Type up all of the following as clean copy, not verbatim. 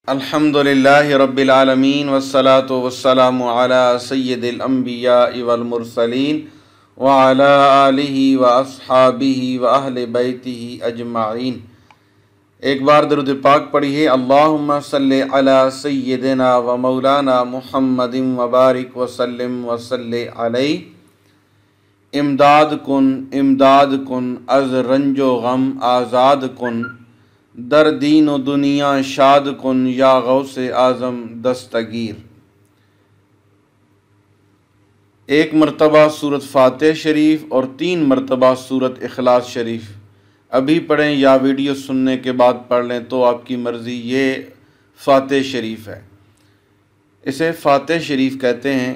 अल्हम्दुलिल्लाहि रब्बिल आलमीन वस्सलातु वस्सलामु अला सय्यिदिल अंबिया वल मुरसलीन व अला आलिहि व अस्हाबिहि व अहले बैतिहि अजमाइन। एक बार दुरूद पाक पढ़िए। अल्लाहुम्मा सल्लि अला सय्यिदिना व मौलाना मुहम्मदिन व बारिक व सल्लिम व सल्लि अलैहि। इमदाद कुन अज़ रंजो गम आज़ाद कुन, दर दीन व दुनिया शाद कुन या गौसे आज़म दस्तगीर। एक मरतबा सूरत फ़ातिहा शरीफ और 3 मरतबा सूरत इखलास शरीफ अभी पढ़ें या वीडियो सुनने के बाद पढ़ लें तो आपकी मर्ज़ी। ये फ़ातिहा शरीफ है। इसे फ़ातिहा शरीफ कहते हैं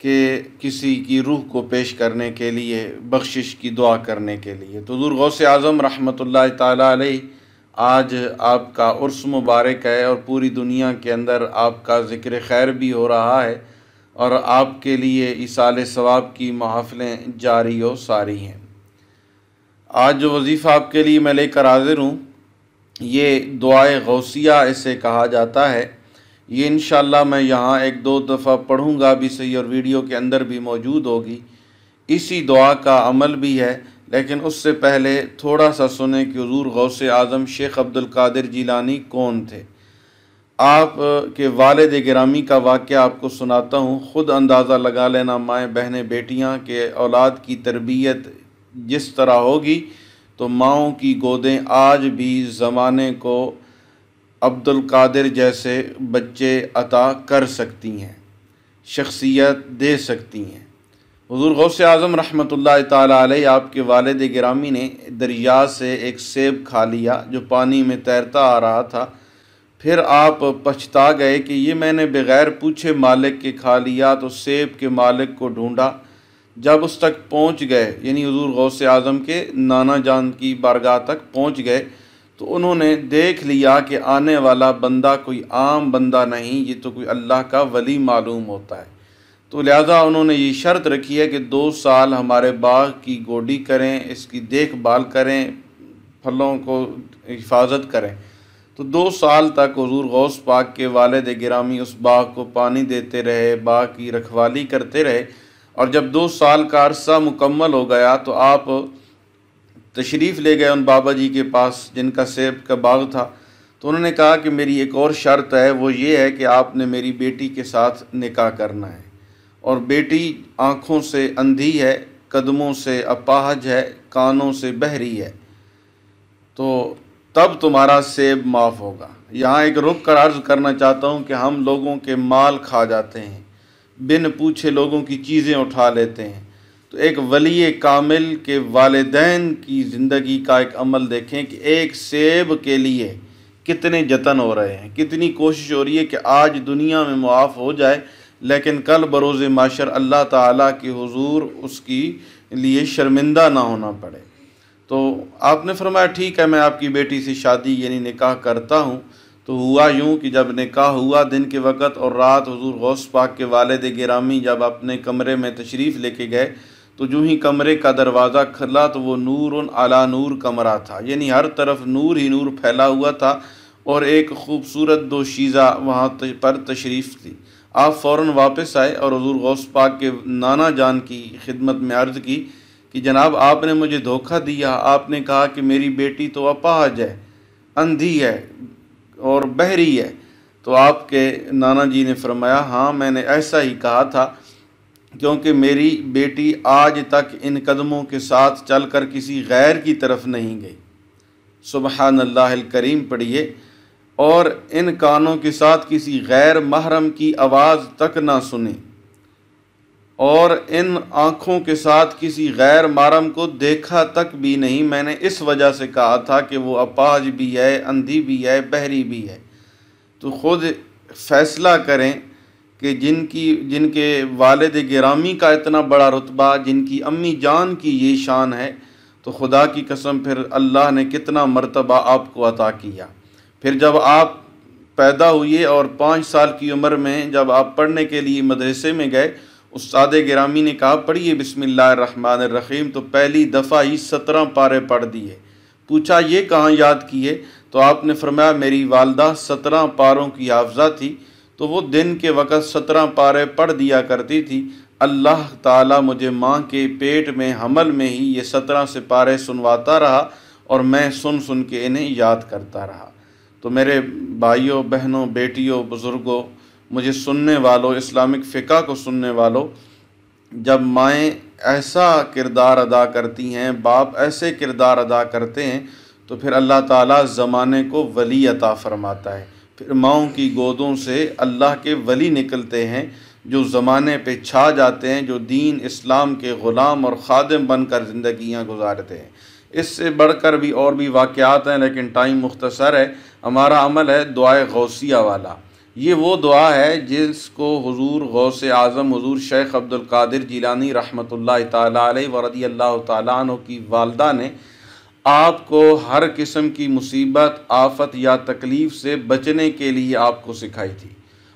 कि किसी की रूह को पेश करने के लिए, बख्शिश की दुआ करने के लिए। तो हुज़ूर गौसे आज़म रहमतुल्लाह ताला अलैहि आज आपका उर्स मुबारक है और पूरी दुनिया के अंदर आपका ज़िक्र खैर भी हो रहा है और आपके लिए इसाले सवाब की महफ़िलें जारी व सारी हैं। आज जो वजीफ़ा आपके लिए मैं लेकर हाज़िर हूँ, ये दुआए गौसिया इसे कहा जाता है। ये इंशाअल्लाह मैं यहाँ 1-2 दफ़ा पढ़ूँगा भी सही और वीडियो के अंदर भी मौजूद होगी। इसी दुआ का अमल भी है, लेकिन उससे पहले थोड़ा सा सुने कि हुज़ूर गौसे आज़म शेख अब्दुल कादिर जिलानी कौन थे। आप के वालिद गिरामी का वाक़या आपको सुनाता हूँ। ख़ुद अंदाज़ा लगा लेना माएँ बहनें बेटियाँ के औलाद की तरबियत जिस तरह होगी तो माओं की गोदें आज भी ज़माने को अब्दुल कादिर जैसे बच्चे अता कर सकती हैं, शख्सियत दे सकती हैं। हुज़ूर गौसे आज़म रहमतुल्लाह ताला अलैहि आपके वालिद गिरामी ने दरिया से एक सेब खा लिया जो पानी में तैरता आ रहा था। फिर आप पछता गए कि ये मैंने बग़ैर पूछे मालिक के खा लिया। तो सेब के मालिक को ढूंढा। जब उस तक पहुँच गए, यानी हुज़ूर गौसे आज़म के नाना जान की बारगाह तक पहुँच गए, तो उन्होंने देख लिया कि आने वाला बंदा कोई आम बंदा नहीं, ये तो कोई अल्लाह का वली मालूम होता है। तो लिहाजा उन्होंने ये शर्त रखी है कि 2 साल हमारे बाग की गोडी करें, इसकी देखभाल करें, फलों को हिफाजत करें। तो 2 साल तक हुज़ूर गौस पाक के वालिद गिरामी उस बाग को पानी देते रहे, बाग की रखवाली करते रहे। और जब 2 साल का अरसा मुकम्मल हो गया तो आप तशरीफ़ ले गए उन बाबा जी के पास जिनका सेब का बाग था। तो उन्होंने कहा कि मेरी एक और शर्त है, वो ये है कि आपने मेरी बेटी के साथ निकाह करना है। और बेटी आँखों से अंधी है, कदमों से अपाहज है, कानों से बहरी है, तो तब तुम्हारा सेब माफ़ होगा। यहाँ एक रुक कर अर्ज़ करना चाहता हूँ कि हम लोगों के माल खा जाते हैं, बिन पूछे लोगों की चीज़ें उठा लेते हैं। तो एक वली कामिल के वालिदैन की ज़िंदगी का एक अमल देखें कि एक सेब के लिए कितने जतन हो रहे हैं, कितनी कोशिश हो रही है कि आज दुनिया में मुआफ़ हो जाए, लेकिन कल बरोज़ माशर अल्लाह ताला के हुज़ूर उसकी लिए शर्मिंदा ना होना पड़े। तो आपने फरमाया ठीक है, मैं आपकी बेटी से शादी यानी निकाह करता हूँ। तो हुआ यूँ कि जब निकाह हुआ दिन के वक़्त और रात हुज़ूर गौस पाक के वालिद गिरामी जब अपने कमरे में तशरीफ़ लेके गए तो जो ही कमरे का दरवाज़ा खुला तो वो नूरुन अला नूर कमरा था, यानी हर तरफ नूर ही नूर फैला हुआ था और एक ख़ूबसूरत दोशीज़ा वहाँ पर तशरीफ़ थी। आप फ़ौरन वापस आए और हुज़ूर गौस पाक के नाना जान की खिदमत में अर्ज़ की कि जनाब आपने मुझे धोखा दिया। आपने कहा कि मेरी बेटी तो अपाहज है, अंधी है और बहरी है। तो आपके नाना जी ने फरमाया हाँ, मैंने ऐसा ही कहा था, क्योंकि मेरी बेटी आज तक इन कदमों के साथ चलकर किसी गैर की तरफ नहीं गई। सुबहान अल्लाहिल करीम पढ़िए। और इन कानों के साथ किसी गैर महरम की आवाज़ तक ना सुने और इन आँखों के साथ किसी गैर महरम को देखा तक भी नहीं। मैंने इस वजह से कहा था कि वो अपाहज भी है, अंधी भी है, बहरी भी है। तो ख़ुद फ़ैसला करें कि जिनके वालिद गिरामी का इतना बड़ा रुतबा, जिनकी अम्मी जान की ये शान है, तो खुदा की कसम फिर अल्लाह ने कितना मर्तबा आपको अता किया। फिर जब आप पैदा हुए और 5 साल की उम्र में जब आप पढ़ने के लिए मदरसे में गए, उस्ताद गिरामी ने कहा पढ़िए बिस्मिल्लाहिर्रहमानिर्रहीम। तो पहली दफ़ा ही 17 पारे पढ़ दिए। पूछा ये कहाँ याद किए? तो आपने फरमाया मेरी वालदा 17 पारों की हाफजा थी, तो वो दिन के वक़्त 17 पारे पढ़ दिया करती थी। अल्लाह ताला मुझे माँ के पेट में हमल में ही ये 17 से पारे सुनवाता रहा और मैं सुन सुन के इन्हें याद करता रहा। तो मेरे भाइयों बहनों बेटियों बुज़ुर्गों, मुझे सुनने वालों, इस्लामिक फ़िक़्ह को सुनने वालों, जब माएँ ऐसा किरदार अदा करती हैं, बाप ऐसे किरदार अदा करते हैं, तो फिर अल्लाह ताला ज़माने को वली अता फ़रमाता है। फिर माँओं की गोदों से अल्लाह के वली निकलते हैं जो ज़माने पे छा जाते हैं, जो दीन इस्लाम के ग़ुलाम और ख़ादिम बनकर ज़िंदगियाँ गुजारते हैं। इससे बढ़कर भी और भी वाक़यात हैं, लेकिन टाइम मुख्तसर है। हमारा अमल है दुआए गौसिया वाला। ये वो दुआ है जिसको हुज़ूर गौसे आज़म हुज़ूर शेख अब्दुल कादिर जिलानी रहमतुल्लाहि ताला अलैहि व रज़ियल्लाहु ताला अन्हु की वालदा ने आपको हर किस्म की मुसीबत, आफ़त या तकलीफ़ से बचने के लिए आपको सिखाई थी।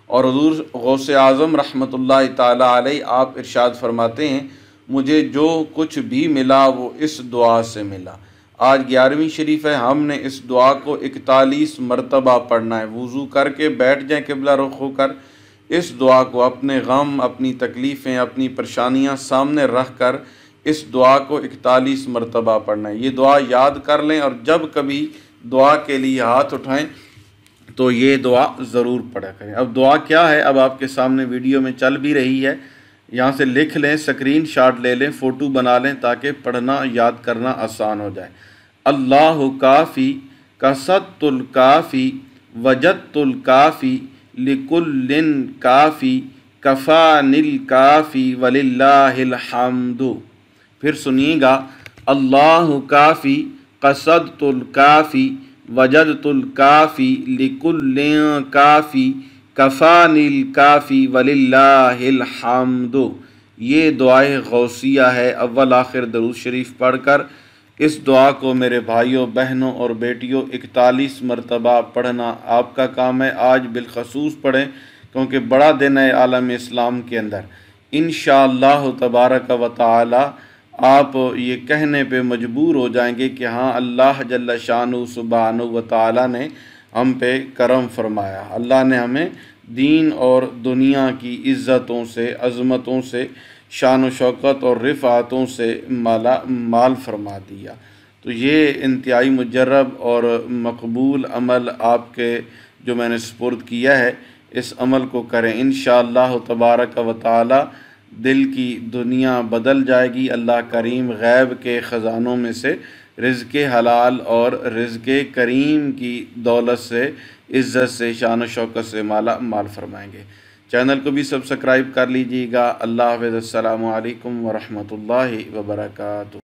और हुज़ूर गौसे आज़म रहमतुल्लाहि ताला अलैहि आप इरशाद फरमाते हैं, मुझे जो कुछ भी मिला वो इस दुआ से मिला। आज 11वीं शरीफ है, हमने इस दुआ को 41 मरतबा पढ़ना है। वुज़ू करके बैठ जाएँ किबला रुख होकर, इस दुआ को अपने गम, अपनी तकलीफ़ें, अपनी परेशानियाँ सामने रख कर इस दुआ को 41 मरतबा पढ़ना है। ये दुआ याद कर लें और जब कभी दुआ के लिए हाथ उठाएं तो ये दुआ ज़रूर पढ़ा करें। अब दुआ क्या है, अब आपके सामने वीडियो में चल भी रही है, यहाँ से लिख लें, स्क्रीन शॉट ले लें, फ़ोटो बना लें ताकि पढ़ना याद करना आसान हो जाए। अल्लाहु काफ़ी कसत्तुल काफ़ी वजदतुल काफ़ी लिकुल्लिन काफ़ी कफ़ानिल काफ़ी वलिल्लाहिल हम्दु। फिर सुनिएगा, अल्लाहु काफ़ी कसद्तुल काफ़ी वजदतुल काफ़ी लिकुल्लिन काफ़ी कफ़ानिल काफ़ी वलिल्लाहिल हम्दु। ये दुआए गौसिया है। अव्वल आखिर दरूद शरीफ पढ़कर इस दुआ को मेरे भाइयों बहनों और बेटियों 41 मरतबा पढ़ना आपका काम है। आज बिलखसूस पढ़ें क्योंकि बड़ा दिन है आलम इस्लाम के अंदर। इंशाअल्लाह तबारक व तआला आप ये कहने पे मजबूर हो जाएंगे कि हाँ, अल्लाह जल्ल शानु सुब्हानहु व तआला ने हम पे करम फरमाया। अल्लाह ने हमें दीन और दुनिया की इज़्ज़तों से, अज़मतों से, शान शौकत और रिफ़ातों से माला माल फरमा दिया। तो ये इंतहाई मुजर्रब और मकबूल अमल आपके जो मैंने सुपुर्द किया है, इस अमल को करें। इंशाअल्लाह तबारक व तआला दिल की दुनिया बदल जाएगी। अल्लाह करीम गैब के ख़ज़ानों में से रिज़्क़ हलाल और रिज़्क़ करीम की दौलत से, इज़्ज़त से, शान व शौकत से माला माल फरमाएँगे। चैनल को भी सब्सक्राइब कर लीजिएगा। अल्लाह हाफ़िज़। अस्सलामु अलैकुम व रहमतुल्लाहि व बरकातुहू।